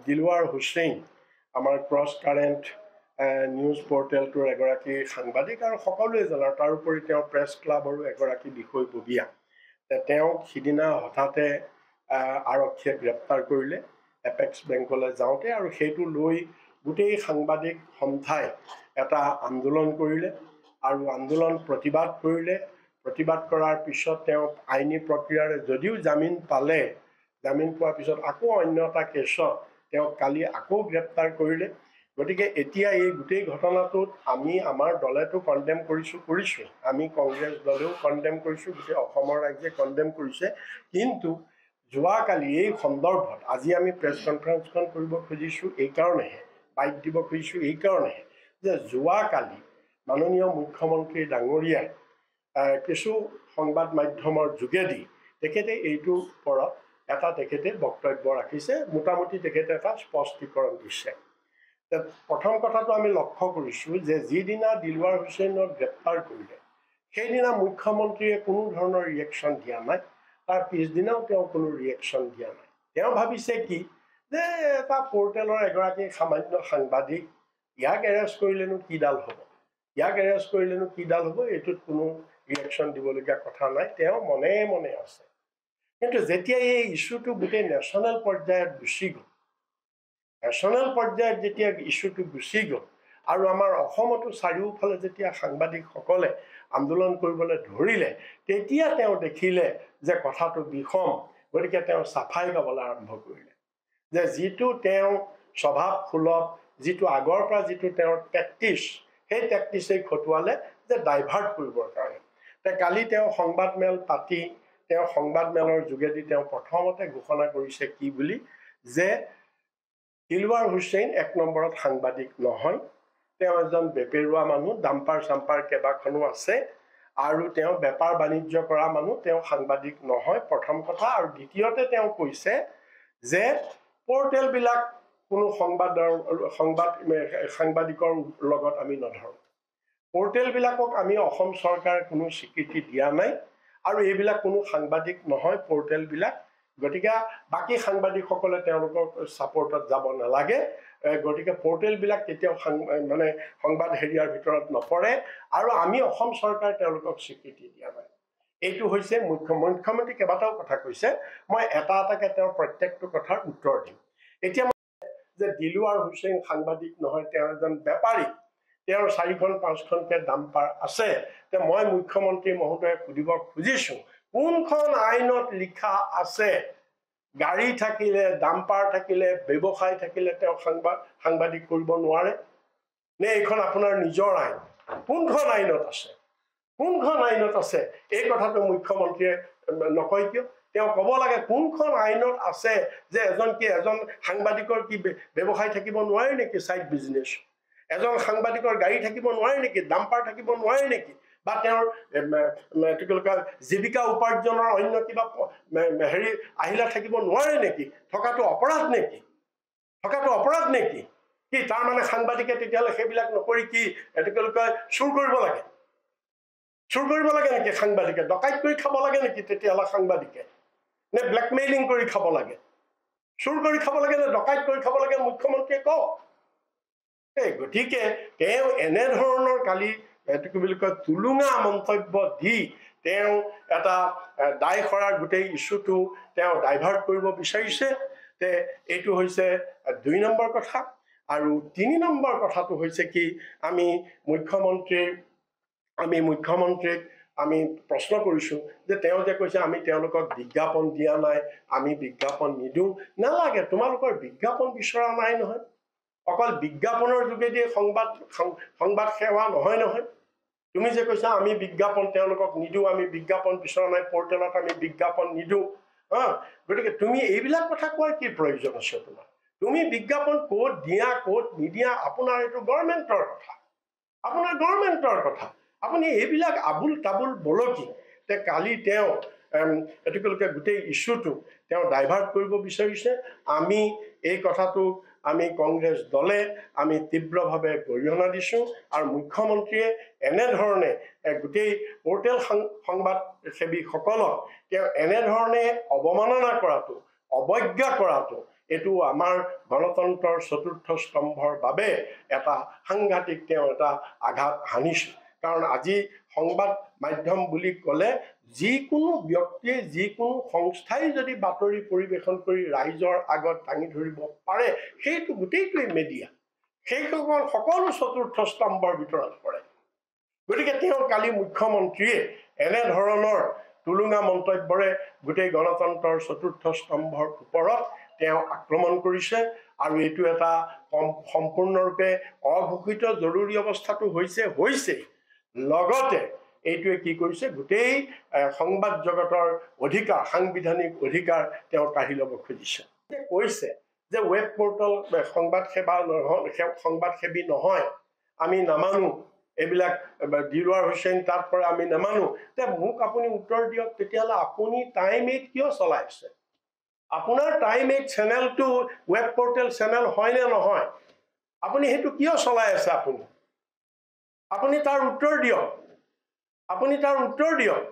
দিলৱাৰ হুছেইন আমাৰ cross current news পৰ্টেলটোৰ এগৰাকী সাংবাদিক আৰু সকলোৱে জানে তাৰোপৰি তেওঁ প্ৰেছ ক্লাবৰো এগৰাকী বিষয়ববীয়া তেওঁক সিদিনা হঠাতে আৰক্ষীয়ে গ্ৰেপ্তাৰ কৰিলে এপেক্স বেংকলৈ যাওঁতে আৰু সেইটো লৈ গোটেই সাংবাদিক সন্থাই এটা আন্দোলন কৰিলে আৰু আন্দোলন প্ৰতিবাদ কৰিলে প্ৰতিবাদ কৰাৰ পিছত তেওঁ আইনী প্ৰক্ৰিয়াৰে যদিও জামিন পালে জামিন পোৱাৰ পিছত আকৌ অন্য এটা কেছত তেওঁক কালি আকৌ গ্ৰেপ্তাৰ কৰিলে গতিকে এতিয়া এই গোটেই ঘটনাটোত আমি আমাৰ দলেতো কণ্ডেম কৰিছোঁ আমি কংগ্ৰেছ দলেও কণ্ডেম কৰিছোঁ গোটেই অসমৰ ৰাইজে কণ্ডেম কৰিছে কিন্তু যোৱাকালি এই সন্দৰ্ভত আজি আমি প্ৰেছ কনফাৰেন্সখন কৰিব খুজিছোঁ এইকাৰণেহে বাইট দিব খুজিছোঁ এইকাৰণেহে যে যোৱাকালি মাননীয় মুখ্যমন্ত্ৰী ডাঙৰীয়াই কিছু সংবাদ মাধ্যমৰ যোগেদি তেখেতে এইটোৰ ওপৰত এটা তেখেতে বক্তব্য ৰাখিছে মোটামুটি তেখেতে এটা স্পষ্টীকৰণ দিছে প্ৰথম কথাটো আমি লক্ষ্য কৰিছোঁ যে যিদিনা দিলৱাৰ হুছেইনক গ্ৰেপ্তাৰ কৰিলে সেইদিনা মুখ্যমন্ত্ৰীয়ে কোনো ধৰণৰ ৰিয়েকশ্যন দিয়া নাই তাৰ পিছদিনাও তেওঁ কোনো ৰিয়েকশ্যন দিয়া নাই তেওঁ ভাবিছে কি যে এটা পৰ্টেলৰ এগৰাকী সামান্য সাংবাদিক ইয়াক এৰেষ্ট কৰিলেনো কিডাল হ'ব এইটোত কোনো ৰিয়েকশ্যন দিবলগীয়া কথা নাই তেওঁ মনে মনে আছে কিন্তু যেতিয়া এই ইছ্যুটো গোটেই নেশ্যনেল পৰ্যায়ত গুচি গ'ল নেশ্যনেল পৰ্যায়ত যেতিয়া ইছ্যুটো গুচি গ'ল আৰু আমাৰ অসমতো চাৰিওফালে যেতিয়া সাংবাদিকসকলে আন্দোলন কৰিবলৈ ধৰিলে তেতিয়া তেওঁ দেখিলে যে কথাটো বিষম গতিকে তেওঁ চাফাই গাবলৈ আৰম্ভ কৰিলে যে যিটো তেওঁ স্বভাৱ সুলভ যিটো আগৰ পৰা যিটো তেওঁৰ প্ৰেক্টিছ সেই প্ৰেক্টিছেই খটুৱালে যে ডাইভাৰ্ট কৰিবৰ কাৰণে কালি তেওঁ সংবাদমেল পাতি তেওঁ সংবাদমেলৰ যোগেদি তেওঁ প্ৰথমতে ঘোষণা কৰিছে কি বুলি যে দিলৱাৰ হুছেইন এক নম্বৰত সাংবাদিক নহয় তেওঁ এজন বেপেৰুৱা মানুহ ডাম্পাৰ চাম্পাৰ কেইবাখনো আছে আৰু তেওঁ বেপাৰ বাণিজ্য কৰা মানুহ তেওঁ সাংবাদিক নহয় প্ৰথম কথা আৰু দ্বিতীয়তে তেওঁ কৈছে যে পৰ্টেলবিলাক কোনো সাংবাদিকৰ লগত আমি নধৰোঁ পৰ্টেলবিলাকক আমি অসম চৰকাৰে কোনো স্বীকৃতি দিয়া নাই আৰু এইবিলাক কোনো সাংবাদিক নহয় পৰ্টেলবিলাক গতিকে বাকী সাংবাদিকসকলে তেওঁলোকক ছাপৰ্টত যাব নালাগে গতিকে পৰ্টেলবিলাক কেতিয়াও মানে সংবাদ হেৰিয়াৰ ভিতৰত নপৰে আৰু আমি অসম চৰকাৰে তেওঁলোকক স্বীকৃতি দিয়া নাই এইটো হৈছে মুখ্যমন্ত্ৰী কেইবাটাও কথা কৈছে মই এটা এটাকে তেওঁৰ প্ৰত্যেকটো কথাৰ উত্তৰ দিম এতিয়া যে দিলৱাৰ হুছেইন সাংবাদিক নহয় তেওঁ এজন বেপাৰী তেওঁৰ 4-5খনকে ডাম্পাৰ আছে তে মই মুখ্যমন্ত্ৰী মহোদয়ক সুধিব খুজিছোঁ কোনখন আইনত লিখা আছে গাড়ী থাকিলে ডাম্পাৰ থাকিলে ব্যৱসায় থাকিলে তেওঁ সাংবাদিক কৰিব নোৱাৰে নে এইখন আপোনাৰ নিজৰ আইন কোনখন আইনত আছে এই কথাটো মুখ্যমন্ত্ৰীয়ে নকয় কিয় তেওঁ ক'ব লাগে কোনখন আইনত আছে যে এজন সাংবাদিকৰ কি ব্যৱসায় থাকিব নোৱাৰে নেকি সাইড বিজনেছ এজন সাংবাদিকৰ গাড়ী থাকিব নোৱাৰে নেকি ডাম্পাৰ থাকিব নোৱাৰে নেকি বা তেওঁৰ জীৱিকা উপাৰ্জনৰ অন্য কিবা হেৰি আহিলা থাকিব নোৱাৰে নেকি থকাটো অপৰাধ নেকি কি তাৰ মানে সাংবাদিকে তেতিয়াহ'লে সেইবিলাক নকৰি কি চুৰ কৰিব লাগে নেকি সাংবাদিকে ডকাইত কৰি খাব লাগে নেকি তেতিয়াহ'লে সাংবাদিকে নে ব্লেকমেইলিং কৰি খাব লাগে চুৰ কৰি খাব লাগে নে ডকাইত কৰি খাব লাগে মুখ্যমন্ত্ৰীয়ে কওক গতিকে তেওঁ এনেধৰণৰ কালি তুলুঙা মন্তব্য দি তেওঁ এটা দায় সৰাৰ গোটেই ইছ্যুটো তেওঁ ডাইভাৰ্ট কৰিব বিচাৰিছে তে এইটো হৈছে 2 নম্বৰ কথা আৰু 3 নম্বৰ কথাটো হৈছে কি আমি মুখ্যমন্ত্ৰীক আমি প্ৰশ্ন কৰিছোঁ যে তেওঁ যে কৈছে আমি তেওঁলোকক বিজ্ঞাপন দিয়া নাই আমি বিজ্ঞাপন নিদিওঁ নালাগে তোমালোকৰ বিজ্ঞাপন বিচৰা নাই নহয় অকল বিজ্ঞাপনৰ যোগেদি সংবাদ সেৱা নহয় তুমি যে কৈছা আমি বিজ্ঞাপন তেওঁলোকক নিদিওঁ আমি বিজ্ঞাপন বিচৰা নাই পৰ্টেলত আমি বিজ্ঞাপন নিদিওঁ গতিকে তুমি এইবিলাক কথা কোৱাৰ কি প্ৰয়োজন আছে তোমাৰ তুমি বিজ্ঞাপন ক'ত দিয়া ক'ত নিদিয়া আপোনাৰ এইটো গভৰ্ণমেণ্টৰ কথা আপুনি এইবিলাক আবুল তাবুল বলকি তে কালি তেওঁ গোটেই ইছ্যুটো তেওঁ ডাইভাৰ্ট কৰিব বিচাৰিছে আমি এই কথাটো আমি কংগ্ৰেছ দলে আমি তীব্ৰভাৱে গৰিহণা দিছোঁ আৰু মুখ্যমন্ত্ৰীয়ে এনেধৰণে গোটেই পৰ্টেল সংবাদসেৱীসকলক তেওঁ এনেধৰণে অৱমাননা কৰাটো অৱজ্ঞা কৰাটো এইটো আমাৰ গণতন্ত্ৰৰ চতুৰ্থ স্তম্ভৰ বাবে এটা সাংঘাতিক তেওঁ এটা আঘাত হানিছে কাৰণ আজি সংবাদ মাধ্যম বুলি ক'লে যিকোনো ব্যক্তিয়ে যিকোনো সংস্থাই যদি বাতৰি পৰিৱেশন কৰি ৰাইজৰ আগত দাঙি ধৰিব পাৰে সেইটো গোটেইটোৱে মিডিয়া সেইসকল সকলো চতুৰ্থ স্তম্ভৰ ভিতৰত পৰে গতিকে তেওঁ কালি মুখ্যমন্ত্ৰীয়ে এনেধৰণৰ তুলুঙা মন্তব্যৰে গোটেই গণতন্ত্ৰৰ চতুৰ্থ স্তম্ভৰ ওপৰত তেওঁ আক্ৰমণ কৰিছে আৰু এইটো এটা সম্পূৰ্ণৰূপে অঘোষিত জৰুৰী অৱস্থাটো হৈছে লগতে এইটোৱে কি কৰিছে গোটেই সংবাদ জগতৰ অধিকাৰ সাংবিধানিক অধিকাৰ তেওঁ কাঢ়ি ল'ব খুজিছে কৈছে যে ৱেব পৰ্টেল সংবাদসেৱী নহয় আমি নামানো এইবিলাক দিলৱাৰ হুছেইন তাৰ পৰা আমি নামানো তে মোক আপুনি উত্তৰ দিয়ক তেতিয়াহ'লে আপুনি টাইম 8 কিয় চলাই আছে আপোনাৰ টাইম 8 চেনেলটো ৱেব পৰ্টেল চেনেল হয় নে নহয় আপুনি হেতু কিয় চলাই আছে আপুনি তাৰ উত্তৰ দিয়ক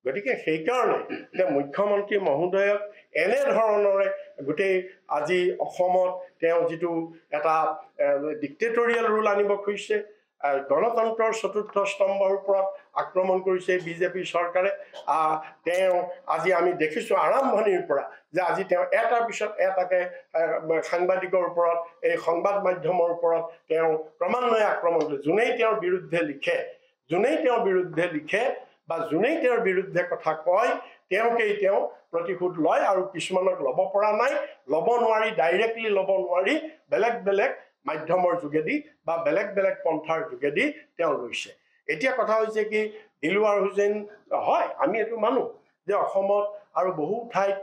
গতিকে সেই কাৰণে যে মুখ্যমন্ত্ৰী মহোদয়ক এনে ধৰণৰে গোটেই আজি অসমত তেওঁ যিটো এটা ডিক্টেটৰিয়েল ৰুল আনিব খুজিছে গণতন্ত্ৰৰ চতুৰ্থ স্তম্ভৰ ওপৰত আক্ৰমণ কৰিছে বিজেপি চৰকাৰে তেওঁ আজি আমি দেখিছোঁ আৰম্ভণিৰ পৰা যে আজি তেওঁ এটাৰ পিছত এটাকে সাংবাদিকৰ ওপৰত এই সংবাদ মাধ্যমৰ ওপৰত তেওঁ ক্ৰমান্বয়ে আক্ৰমণ কৰে যোনেই তেওঁৰ বিৰুদ্ধে লিখে বা যোনেই তেওঁৰ বিৰুদ্ধে কথা কয় তেওঁকেই তেওঁ প্ৰতিশোধ লয় আৰু কিছুমানক ল'ব পৰা নাই ল'ব নোৱাৰি ডাইৰেক্টলি ল'ব নোৱাৰি বেলেগ মাধ্যমৰ যোগেদি বা বেলেগ পন্থাৰ যোগেদি তেওঁ লৈছে এতিয়া কথা হৈছে কি দিলৱাৰ হুছেইন হয় আমি এইটো মানো যে অসমত আৰু বহু ঠাইত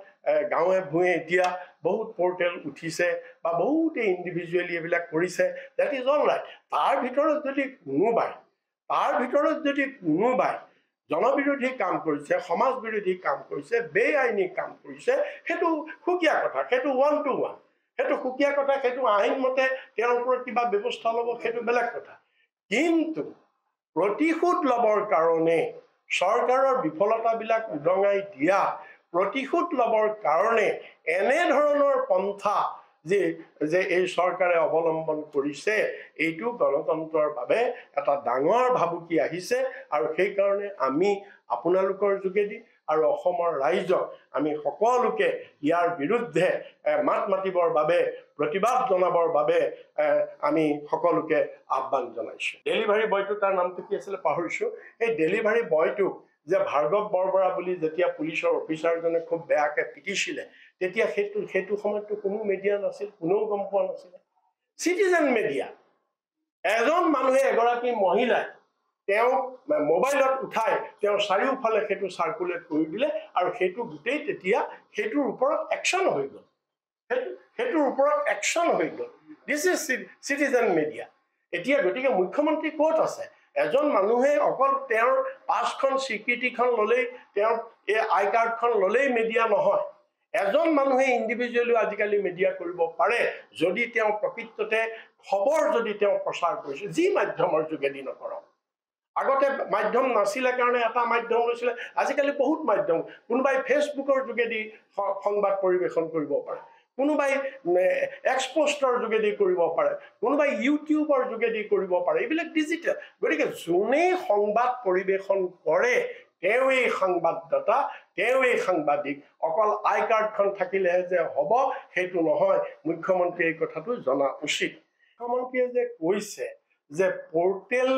গাঁৱে ভূঞে এতিয়া বহুত পৰ্টেল উঠিছে বা বহুতে ইণ্ডিভিজুৱেলি এইবিলাক কৰিছে দ্যাট ইজ অল ৰাইট তাৰ ভিতৰত যদি কোনোবাই জনবিৰোধী কাম কৰিছে সমাজ বিৰোধী কাম কৰিছে বেআইনী কাম কৰিছে সেইটো সুকীয়া কথা সেইটো 1 to 1 সেইটো সুকীয়া কথা সেইটো আইন মতে তেওঁৰ ওপৰত কিবা ব্যৱস্থা ল'ব সেইটো বেলেগ কথা কিন্তু প্ৰতিশোধ ল'বৰ কাৰণে চৰকাৰৰ বিফলতাবিলাক উদঙাই দিয়া প্ৰতিশোধ ল'বৰ কাৰণে এনে ধৰণৰ পন্থা যে এই চৰকাৰে অৱলম্বন কৰিছে এইটো গণতন্ত্ৰৰ বাবে এটা ডাঙৰ ভাবুকি আহিছে আৰু সেই কাৰণে আমি আপোনালোকৰ যোগেদি আৰু অসমৰ ৰাইজক আমি সকলোকে ইয়াৰ বিৰুদ্ধে মাত মাতিবৰ বাবে প্ৰতিবাদ জনাবৰ বাবে আমি সকলোকে আহ্বান জনাইছো ডেলিভাৰী বয়টো তাৰ নামটো কি আছিল পাহৰিছো এই ডেলিভাৰী বয়টো যে ভাৰ্গৱ বৰবৰা বুলি যেতিয়া পুলিচৰ অফিচাৰজনে খুব বেয়াকে পিটিছিলে তেতিয়া সেইটো সময়তো কোনো মিডিয়া নাছিল কোনো গম পোৱা নাছিল সিটিজেন মিডিয়া এজন মানুহে এগৰাকী মহিলাই তেওঁ মোবাইলত উঠাই তেওঁ চাৰিওফালে সেইটো সাৰ্কুলেট কৰি দিলে আৰু সেইটো গোটেই তেতিয়া সেইটোৰ ওপৰত একচন হৈ গ'ল দিছ ইজ সিটিজেন মিডিয়া এতিয়া গতিকে মুখ্যমন্ত্ৰী ক'ত আছে এজন মানুহে অকল তেওঁৰ পাছখন স্বীকৃতিখন ল'লেই তেওঁৰ এই আই কাৰ্ডখন ল'লেই মিডিয়া নহয় এজন মানুহে ইণ্ডিভিজুৱেলি আজিকালি মিডিয়া কৰিব পাৰে যদি তেওঁ প্ৰকৃততে খবৰ যদি তেওঁ প্ৰচাৰ কৰিছে যি মাধ্যমৰ যোগেদি নকৰক আগতে মাধ্যম নাছিলে কাৰণে এটা মাধ্যম হৈছিলে আজিকালি বহুত মাধ্যম কোনোবাই ফেচবুকৰ যোগেদি সংবাদ পৰিৱেশন কৰিব পাৰে কোনোবাই এক্সপোষ্টৰ যোগেদি কৰিব পাৰে কোনোবাই ইউটিউবৰ যোগেদি কৰিব পাৰে এইবিলাক ডিজিটেল গতিকে যোনেই সংবাদ পৰিৱেশন কৰে তেওঁই সংবাদদাতা তেওঁই সাংবাদিক অকল আই কাৰ্ডখন থাকিলেহে যে হ'ব সেইটো নহয় মুখ্যমন্ত্ৰীয়ে এই কথাটো জনা উচিত মুখ্যমন্ত্ৰীয়ে যে কৈছে যে পৰ্টেল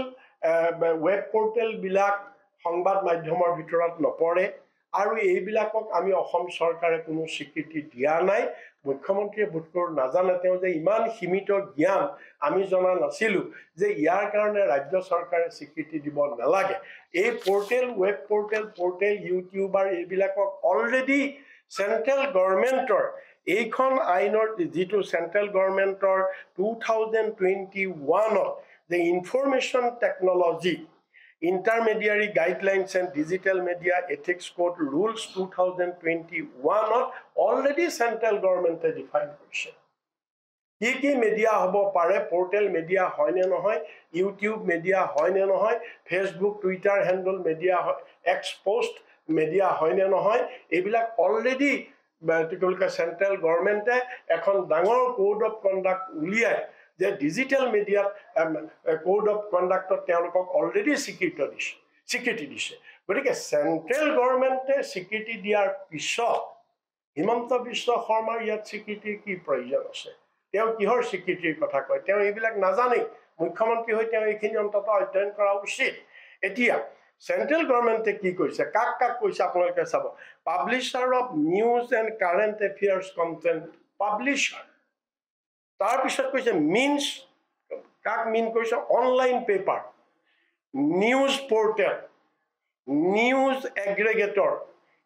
ৱেব পৰ্টেল বিলাক সংবাদ মাধ্যমৰ ভিতৰত নপৰে আৰু এইবিলাকক আমি অসম চৰকাৰে কোনো স্বীকৃতি দিয়া নাই মুখ্যমন্ত্ৰীয়ে বোধকৰো নাজানে তেওঁ যে ইমান সীমিত জ্ঞান আমি জনা নাছিলো যে ইয়াৰ কাৰণে ৰাজ্য চৰকাৰে স্বীকৃতি দিব নালাগে এই পৰ্টেল ৱেব পৰ্টেল ইউটিউবাৰ এইবিলাকক অলৰেডি চেন্ট্ৰেল গভৰ্ণমেণ্টৰ এইখন আইনৰ যিটো central গভৰ্ণমেণ্টৰ 2021 the Information Technology Intermediary Guidelines and Digital Media Ethics Code Rules 2021 already central government defined কৰিছে কি মিডিয়া হ'ব পাৰে পৰ্টেল মিডিয়া হয় নে নহয় ইউটিউব মিডিয়া হয় নে নহয় ফেচবুক টুইটাৰ হেণ্ডল মিডিয়া হয় এক্স পোষ্ট মিডিয়া হয় নে নহয় এইবিলাক অলৰেডি চেণ্ট্ৰেল গভৰ্ণমেণ্টে এখন ডাঙৰ কোড অফ কণ্ডাক্ট উলিয়াই যে ডিজিটেল মিডিয়াত কোড অফ কণ্ডাক্টত তেওঁলোকক অলৰেডি স্বীকৃতি দিছে গতিকে চেণ্ট্ৰেল গভৰ্ণমেণ্টে স্বীকৃতি দিয়াৰ পিছত হিমন্ত বিশ্ব শৰ্মাৰ ইয়াত স্বীকৃতিৰ কি প্ৰয়োজন আছে তেওঁ কিহৰ স্বীকৃতিৰ কথা কয় তেওঁ এইবিলাক নাজানে মুখ্যমন্ত্ৰী হৈ তেওঁ এইখিনি অন্তত অধ্যয়ন কৰা উচিত এতিয়া চেণ্ট্ৰেল গভৰ্ণমেণ্টে কি কৈছে কাক কৈছে আপোনালোকে চাব publisher of news and current affairs content publisher তাৰপিছত কৈছে মিনছ কাক মিন কৰিছে online paper news portal news aggregator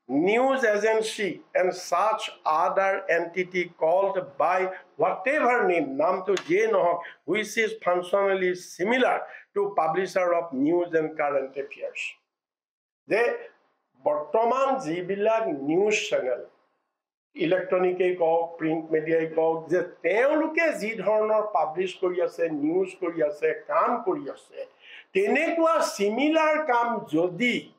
news agency and such other entity called by whatever name naam to je nohok which is functionally similar to publisher of news and current affairs de bortoman jibilak news channel electronic ei ko print media ei ko je teuluke ji dhornor publish kori ase news kori ase kaam kori ase tenekua similar kaam jodi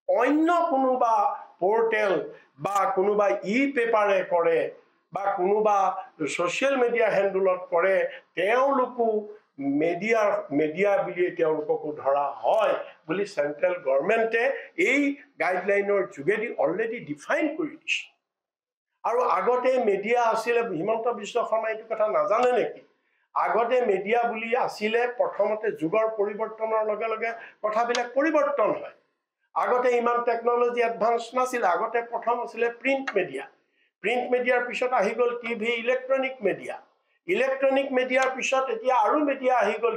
onno konuba portal বা কোনোবা ই পেপারে করে বা কোনোবা social media হ্যান্ডলত করে তেওঁলোকো media বুলি তেওঁলোককো ধৰা হয় বুলি সেন্ট্ৰাল গভৰ্নমেন্টে এই গাইডলাইনৰ যোগেদি অলৰেডি ডিফাইন কৰি দিছে আৰু আগতে মিডিয়া আছিল হিমন্ত বিশ্ব শৰ্মা এইটো কথা নাজানে নেকি আগতে মিডিয়া বুলি আছিল প্ৰথমতে যুগৰ পৰিৱৰ্তনৰ লগে লগে কথাবিলাক পৰিৱৰ্তন হয় আগতে ইমান টেকনলজি এডভান্স নাছিল আগতে প্ৰথম আছিল প্ৰিন্ট মিডিয়াৰ পিছত আহি গল টিভি ইলেক্ট্ৰনিক মিডিয়াৰ পিছত এতিয়া আৰু মিডিয়া আহি গল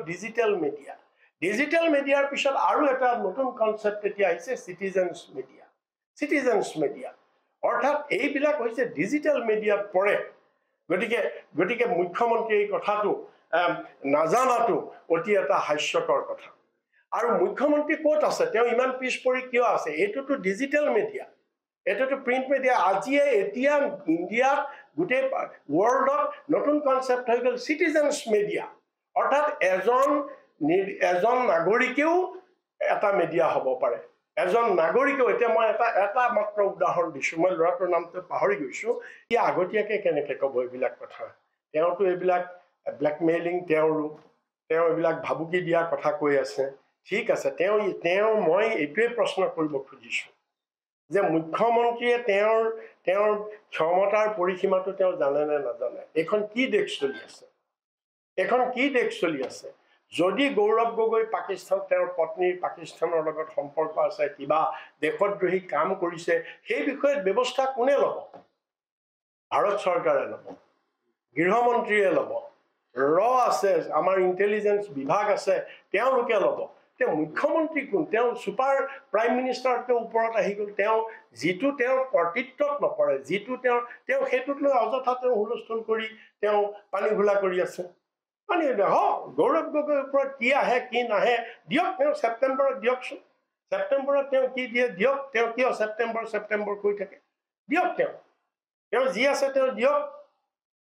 ডিজিটেল মিডিয়াৰ পিছত আৰু এটা নতুন কনসেপ্ট এতিয়া আহিছে সিটিজেন্স মিডিয়া অৰ্থাৎ এইবিলাক হৈছে ডিজিটেল মিডিয়াত পৰে গতিকে মুখ্যমন্ত্ৰী এই কথাটো নাজানাটো অতি এটা হাস্যকৰ কথা আৰু মুখ্যমন্ত্ৰী কোট আছে তেওঁ ইমান পিছ পৰি কিয় আছে এটোটো ডিজিটেল মিডিয়া এটোটো প্ৰিন্ট মিডিয়া আজিয়ে এতিয়া ইণ্ডিয়াত গুটে ওয়াৰ্ল্ডত নতুন কনসেপ্ট হৈ গল সিটিজেন্স মিডিয়া অৰ্থাৎ এজন নাগৰিকেও এটা মিডিয়া হ'ব পাৰে এজন নাগৰিকেও এতিয়া মই এটা মাত্ৰ উদাহৰণ দিছো মই লৰাটোৰ নামটো পাহৰি গৈছো কি আগতীয়াকে কেনেকে কব এইবিলাক কথা তেওঁটো এইবিলাক ব্ল্যাকমেইলিং তেওঁ এইবিলাক ভাবুকি দিয়া কথা কৈ আছে ঠিক আছে তেওঁ মই এইটোৱে প্ৰশ্ন কৰিব খুজিছো যে মুখ্যমন্ত্ৰীয়ে তেওঁৰ ক্ষমতাৰ পৰিসীমাটো তেওঁ জানে নে নাজানে এখন কি দেশ চলি আছে যদি গৌৰৱ গগৈ পাকিস্তান তেওঁৰ পত্নীৰ পাকিস্তানৰ লগত সম্পৰ্ক আছে কিবা দেশদ্ৰোহী কাম কৰিছে সেই বিষয়ত ব্যৱস্থা কোনে ল'ব ভাৰত চৰকাৰে ল'ব গৃহমন্ত্ৰীয়ে ল'ব আছে আমাৰ ইন্টেলিজেন্স বিভাগ আছে তেওঁলোকে ল'ব মুখ্যমন্ত্ৰী কোন তেওঁ সুপাৰ প্ৰাইম মিনিষ্টাৰকে ওপৰত আহি গল তেওঁ যিটো তেওঁৰ কৰ্তৃত্বত নপৰে যিটো তেওঁ হেতুত লৈ অযথা তেওঁ হুলস্থুল কৰি তেওঁ পানী ঘোলা কৰি আছে পানী গৌৰৱ গগৈৰ ওপৰত কি আহে কি নাহে দিয়ক তেওঁ ছেপ্টেম্বৰত দিয়কচোন ছেপ্টেম্বৰত তেওঁ কি দিয়ে দিয়ক তেওঁ কিয় ছেপ্টেম্বৰ কৈ থাকে দিয়ক তেওঁ যি আছে তেওঁ দিয়ক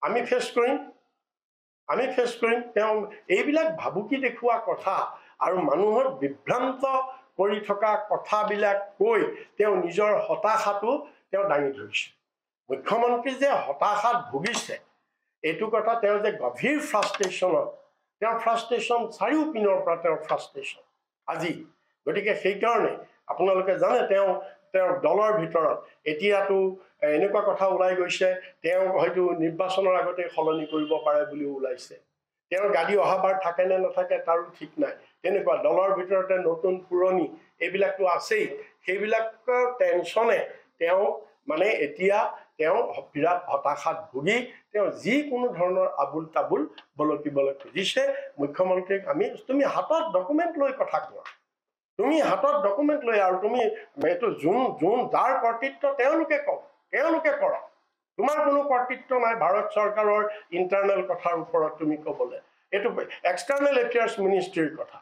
আমি ফেচ কৰিম তেওঁ এইবিলাক ভাবুকি দেখুওৱা কথা আৰু মানুহৰ বিভ্ৰান্ত কৰি থকা কথাবিলাক কৈ তেওঁ নিজৰ হতাশাটো তেওঁ দাঙি ধৰিছে মুখ্যমন্ত্ৰী যে হতাশাত ভুগিছে এইটো কথা তেওঁ যে গভীৰ ফ্ৰাষ্ট্ৰেশ্যন চাৰিওপিনৰ পৰা তেওঁৰ ফ্ৰাষ্ট্ৰেশ্যন আজি গতিকে সেইকাৰণে আপোনালোকে জানে তেওঁৰ দলৰ ভিতৰত এতিয়াতো এনেকুৱা কথা ওলাই গৈছে তেওঁ হয়তো নিৰ্বাচনৰ আগতে সলনি কৰিব পাৰে বুলি ওলাইছে তেওঁৰ গাড়ী অহাবাৰ থাকে নে নাথাকে তাৰো ঠিক নাই তেনেকুৱা দলৰ ভিতৰতে নতুন পুৰণি এইবিলাকটো আছেই সেইবিলাকৰ টেনচনে তেওঁ মানে এতিয়া তেওঁ বিৰাট হতাশাত ভুগি তেওঁ যিকোনো ধৰণৰ আবুল তাবুল বলকিবলৈ খুজিছে মুখ্যমন্ত্ৰীক তুমি হাতত ডকুমেণ্ট লৈ কথা কোৱা তুমি হাতত ডকুমেণ্ট লৈ আৰু তুমি এইটো যোন যাৰ কৰ্তৃত্ব তেওঁলোকে কৰক তোমাৰ কোনো কৰ্তৃত্ব নাই ভাৰত চৰকাৰৰ ইণ্টাৰনেল কথাৰ ওপৰত তুমি ক'বলৈ এইটো এক্সটাৰ্নেল এফেয়াৰ্ছ মিনিষ্ট্ৰীৰ কথা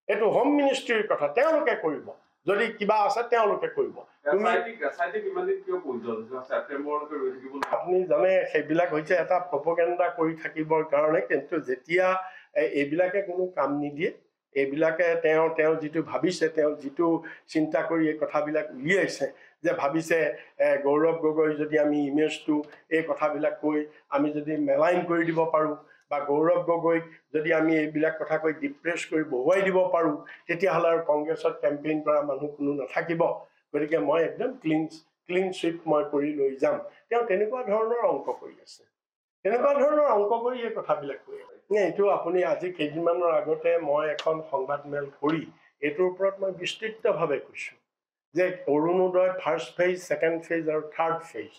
এইটো হোম মিনিষ্ট্ৰীৰ কথা তেওঁলোকে কৰিব যদি কিবা আছে তেওঁলোকে কৰিব আপুনি জানে সেইবিলাক হৈছে এটা প্ৰপগেণ্ডা কৰি থাকিবৰ কাৰণে কিন্তু যেতিয়া এইবিলাকে কোনো কাম নিদিয়ে এইবিলাকে তেওঁ যিটো ভাবিছে তেওঁ যিটো চিন্তা কৰি এই কথাবিলাক উলিয়াইছে যে ভাবিছে গৌৰৱ গগৈ যদি আমি ইমেজটো এই কথাবিলাক কৈ আমি যদি মেলাইন কৰি দিব পাৰোঁ বা গৌৰৱ গগৈক যদি আমি এইবিলাক কথা কৈ ডিপ্ৰেছ কৰি বহুৱাই দিব পাৰোঁ তেতিয়াহ'লে আৰু কংগ্ৰেছত কেম্পেইন কৰা মানুহ কোনো নাথাকিব গতিকে মই একদম ক্লিন ছুইপ মই কৰি লৈ যাম তেওঁ তেনেকুৱা ধৰণৰ অংক কৰি আছে তেনেকুৱা ধৰণৰ অংক কৰি এই কথাবিলাক কৈ আছে এইটো আপুনি আজি কেইদিনমানৰ আগতে মই এখন সংবাদমেল কৰি এইটোৰ ওপৰত মই বিস্তৃতভাৱে কৈছোঁ যে Arunodoi first phase second phase আৰু থাৰ্ড ফেজ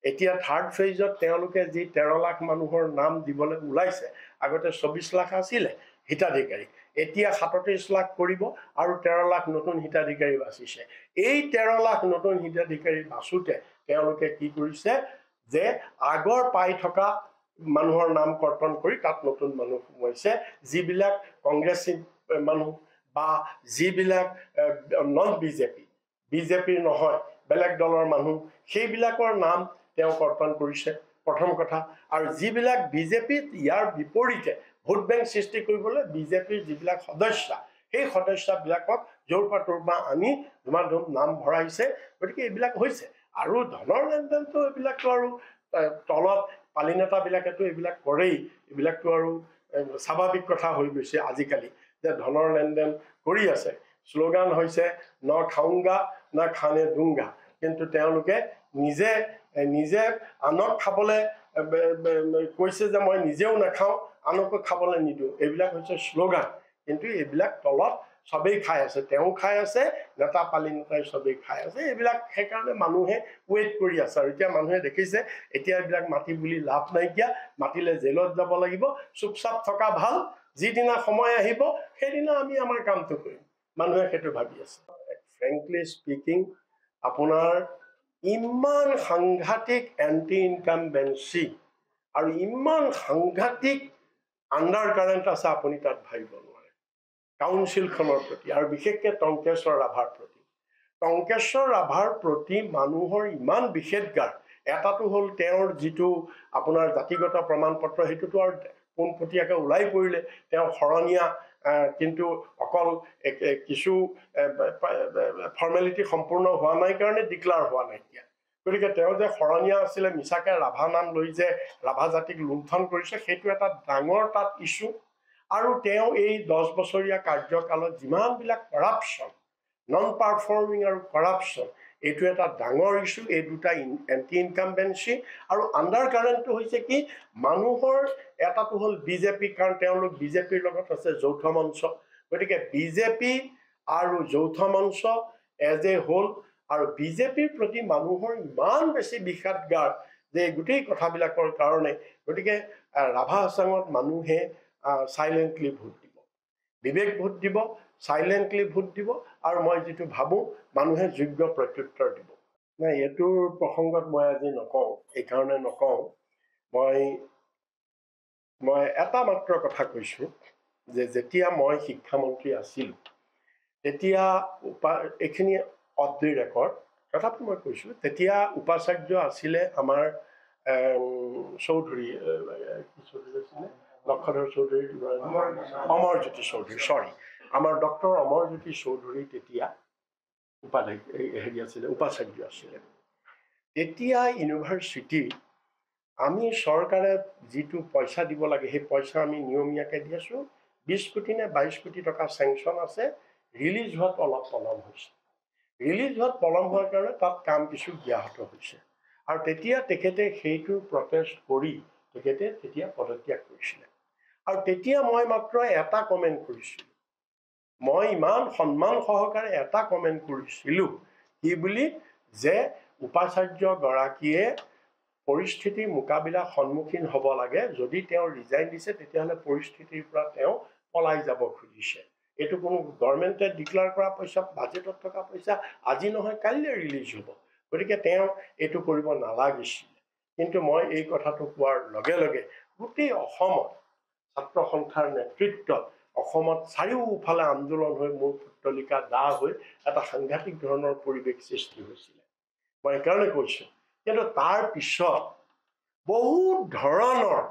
এতিয়া থাৰ্ড ফেজত তেওঁলোকে যি 13 লাখ মানুহৰ নাম দিবলৈ ওলাইছে আগতে 24 লাখ আছিলে হিতাধিকাৰী এতিয়া 37 লাখ কৰিব আৰু 13 লাখ নতুন হিতাধিকাৰী বাছিছে এই 13 লাখ নতুন হিতাধিকাৰী বাছুতে তেওঁলোকে কি কৰিছে যে আগৰ পাই থকা মানুহৰ নাম কৰ্তন কৰি তাত নতুন মানুহ সোমাইছে যিবিলাক কংগ্ৰেছী মানুহ বা যিবিলাক নন বিজেপিৰ নহয় বেলেগ দলৰ মানুহ সেইবিলাকৰ নাম তেওঁ কৰ্তন কৰিছে প্ৰথম কথা আৰু যিবিলাক বিজেপিত ইয়াৰ বিপৰীতে ভোট বেংক সৃষ্টি কৰিবলৈ বিজেপিৰ যিবিলাক সদস্য সেই সদস্যবিলাকক জোৰপা তোৰপা আনি ধুমাধুম নাম ভৰাইছে গতিকে এইবিলাক হৈছে আৰু ধনৰ লেনদেনটো এইবিলাকতো আৰু তলত পালি নেতাবিলাকেতো এইবিলাক কৰেই এইবিলাকতো আৰু স্বাভাৱিক কথা হৈ গৈছে আজিকালি যে ধনৰ লেনদেন কৰি আছে শ্লোগান হৈছে ন খাউংগা না খানে দুংগা কিন্তু তেওঁলোকে নিজে নিজে আনক খাবলৈ কৈছে যে মই নিজেও নাখাওঁ আনকো খাবলৈ নিদিওঁ এইবিলাক হৈছে শ্লোগান কিন্তু এইবিলাক তলত সবেই খাই আছে তেওঁ খাই আছে নেতা পালি নেতাই সবেই খাই আছে এইবিলাক সেইকাৰণে মানুহে ৱেইট কৰি আছে আৰু এতিয়া মানুহে দেখিছে এতিয়া এইবিলাক মাটি বুলি লাভ নাইকিয়া মাতিলে জেলত যাব লাগিব চুপচাপ থকা ভাল যিদিনা সময় আহিব সেইদিনা আমি আমাৰ কামটো কৰিম মানুহে সেইটো ভাবি আছে ফ্ৰেংকলি স্পিকিং আপোনাৰ ইমান সাংঘাতিক এণ্টি ইনকামবেঞ্চি আৰু ইমান সাংঘাতিক আণ্ডাৰ কাৰেণ্ট আছে আপুনি তাত ভাবিব নোৱাৰে কাউন্সিলখনৰ প্ৰতি আৰু বিশেষকৈ টংকেশ্বৰ ৰাভাৰ প্ৰতি মানুহৰ ইমান বিশেষজ্ঞাৰ এটাটো হ'ল তেওঁৰ যিটো আপোনাৰ জাতিগত প্ৰমাণ পত্ৰ সেইটোতো আৰু পোনপটীয়াকৈ ওলাই পৰিলে তেওঁ শৰণীয়া কিন্তু অকল কিছু ফৰ্মেলিটি সম্পূৰ্ণ হোৱা নাই কাৰণে ডিক্লাৰ হোৱা নাইকিয়া গতিকে তেওঁ যে শৰণীয়া আছিলে মিছাকে ৰাভা নাম লৈ যে ৰাভা জাতিক লুণ্ঠন কৰিছে সেইটো এটা ডাঙৰ তাত ইছ্যু আৰু তেওঁ এই 10 বছৰীয়া কাৰ্যকালত যিমানবিলাক কৰাপশ্যন নন পাৰফৰ্মিং আৰু কৰাপশ্যন এইটো এটা ডাঙৰ ইছ্যু এই দুটা এণ্টি ইনকামবেঞ্চি আৰু আণ্ডাৰ কাৰেণ্টটো হৈছে কি মানুহৰ এটাটো হ'ল বিজেপি কাৰণ তেওঁলোক বিজেপিৰ লগত আছে যৌথ মঞ্চ গতিকে বিজেপি আৰু যৌথ মঞ্চ এজ এ হোল আৰু বিজেপিৰ প্ৰতি মানুহৰ ইমান বেছি বিষাদগাৰ যে গোটেই কথাবিলাকৰ কাৰণে গতিকে ৰাভা হাছাঙত মানুহে সাইলেন্টলি ভোট দিব বিবেক ভোট দিব সাইলেন্টলি ভোট দিব আৰু মই যেটো ভাবো মানুহে যোগ্য প্ৰত্যুত্তৰ দিব না এটোৰ প্ৰসংগত মই আজি নকওঁ এই কাৰণে নকওঁ মই এটা মাত্ৰ কথা কৈছো যে যেতিয়া মই শিক্ষামন্ত্ৰী আছিল তেতিয়া এখিনি অফ দি ৰেকৰ্ড তথাপি মই কৈছো তেতিয়া উপাচাৰ্য আছিলে আমাৰ চৌধুৰী লক্ষধৰ চৌধুৰী অমৰজ্যোতি চৌধুৰী সৰি আমাৰ ডক্টৰ অমৰজ্যোতি চৌধুৰী তেতিয়া উপাচাৰ্য আছিলে তেতিয়া ইউনিভাৰ্চিটি আমি চৰকাৰে যিটো পইচা দিব লাগে সেই পইচা আমি নিয়মীয়াকৈ দি আছো 20 কোটি নে 22 কোটি টকা চেংচন আছে ৰিলিজ হোৱাত অলপ পলম হৈছে ৰিলিজ হোৱাত পলম হোৱাৰ কাৰণে তাত কাম কিছু ব্যাহত হৈছে আৰু তেতিয়া তেখেতে সেইটো প্ৰটেষ্ট কৰি তেখেতে তেতিয়া পদত্যাগ কৰিছিলে আৰু তেতিয়া মই মাত্ৰ এটা কমেণ্ট কৰিছিলোঁ মই ইমান সন্মান সহকাৰে এটা কমেণ্ট কৰিছিলোঁ কি বুলি যে উপাচাৰ্য গৰাকীয়ে পৰিস্থিতিৰ মোকাবিলা সন্মুখীন হ'ব লাগে যদি তেওঁ ৰিজাইন দিছে তেতিয়াহ'লে পৰিস্থিতিৰ পৰা তেওঁ পলাই যাব খুজিছে এইটো কোনো গভৰ্ণমেণ্টে ডিক্লেয়াৰ কৰা পইচা বাজেটত থকা পইচা আজি নহয় কাইলৈ ৰিলিজ হ'ব গতিকে তেওঁ এইটো কৰিব নালাগিছিল কিন্তু মই এই কথাটো কোৱাৰ লগে লগে গোটেই অসমত ছাত্ৰ সন্থাৰ নেতৃত্বত অসমত চাৰিওফালে আন্দোলন হৈ মোৰ পুতলিকা দাহ হৈ এটা সাংঘাতিক ধৰণৰ পৰিৱেশ সৃষ্টি হৈছিল মই এইকাৰণে কৈছোঁ কিন্তু তাৰ পিছত বহুত ধৰণৰ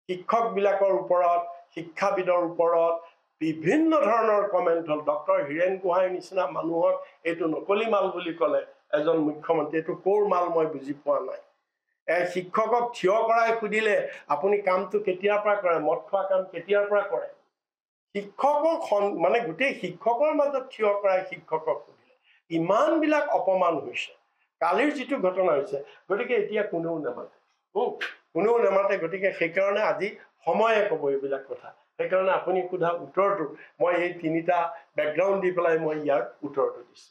শিক্ষকবিলাকৰ ওপৰত শিক্ষাবিদৰ ওপৰত বিভিন্ন ধৰণৰ কমেণ্ট হ'ল ডক্টৰ হীৰেণ গোহাঁইৰ নিচিনা মানুহক এইটো নকলি মাল বুলি ক'লে এজন মুখ্যমন্ত্ৰী এইটো ক'ৰ মাল মই বুজি পোৱা নাই শিক্ষকক থিয় কৰাই সুধিলে আপুনি কামটো কেতিয়াৰ পৰা কৰে মদ খোৱা কাম কেতিয়াৰ পৰা কৰে শিক্ষকক মানে গোটেই শিক্ষকৰ মাজত থিয় কৰাই শিক্ষকক সুধিলে ইমানবিলাক অপমান হৈছে কালিৰ যিটো ঘটনা হৈছে গতিকে এতিয়া কোনেও নামাতে গতিকে সেইকাৰণে আজি সময়ে ক'ব এইবিলাক কথা সেইকাৰণে আপুনি সোধা উত্তৰটো মই এই তিনিটা বেকগ্ৰাউণ্ড দি পেলাই মই ইয়াৰ উত্তৰটো দিছোঁ